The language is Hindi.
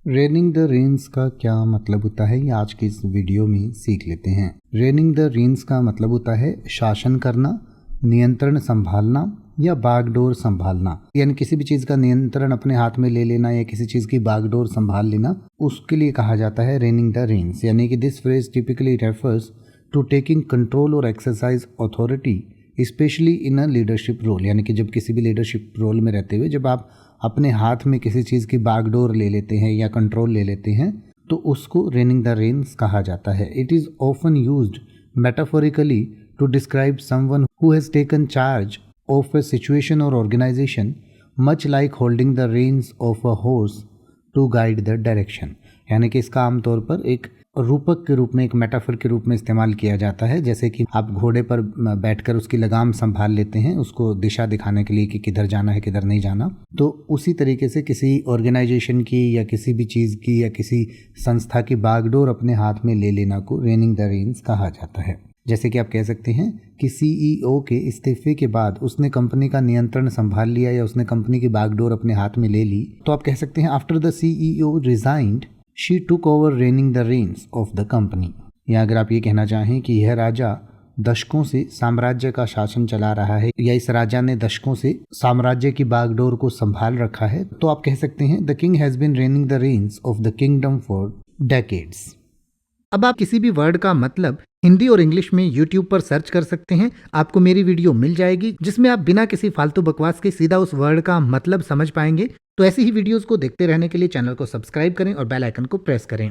रेनिंग द रेन्स का क्या मतलब होता है, ये आज के इस वीडियो में सीख लेते हैं। रेनिंग द रेन्स का मतलब होता है शासन करना, नियंत्रण संभालना या बागडोर संभालना। यानी किसी भी चीज़ का नियंत्रण अपने हाथ में ले लेना या किसी चीज़ की बागडोर संभाल लेना, उसके लिए कहा जाता है रेनिंग द रेन्स। यानी कि this phrase typically refers to taking control और exercise authority specially in a leadership role. यानी कि जब किसी भी लीडरशिप रोल में रहते हुए जब आप अपने हाथ में किसी चीज़ की बागडोर ले लेते हैं या कंट्रोल ले लेते हैं तो उसको रेनिंग द रेन्स कहा जाता है। It is often used metaphorically to describe someone who has taken charge of a situation और organisation, much like holding the reins of a horse to guide the direction. यानी कि इसका आमतौर पर एक रूपक के रूप में, एक मेटाफर के रूप में इस्तेमाल किया जाता है। जैसे कि आप घोड़े पर बैठकर उसकी लगाम संभाल लेते हैं उसको दिशा दिखाने के लिए कि किधर जाना है किधर नहीं जाना, तो उसी तरीके से किसी ऑर्गेनाइजेशन की या किसी भी चीज़ की या किसी संस्था की बागडोर अपने हाथ में ले लेना को रेनिंग द रेन्स कहा जाता है। जैसे कि आप कह सकते हैं कि सीईओ के इस्तीफे के बाद उसने कंपनी का नियंत्रण संभाल लिया या उसने कंपनी की बागडोर अपने हाथ में ले ली, तो आप कह सकते हैं after the CEO resigned she took over reining the reins of the company. या अगर आप ये कहना चाहें कि यह राजा दशकों से साम्राज्य का शासन चला रहा है या इस राजा ने दशकों से साम्राज्य की बागडोर को संभाल रखा है, तो आप कह सकते हैं the king has been reigning the reins of the kingdom for decades. अब आप किसी भी वर्ड का मतलब हिंदी और इंग्लिश में YouTube पर सर्च कर सकते हैं, आपको मेरी वीडियो मिल जाएगी जिसमें आप बिना किसी फालतू बकवास के सीधा उस वर्ड का मतलब समझ पाएंगे। तो ऐसी ही वीडियोस को देखते रहने के लिए चैनल को सब्सक्राइब करें और बेल आइकन को प्रेस करें।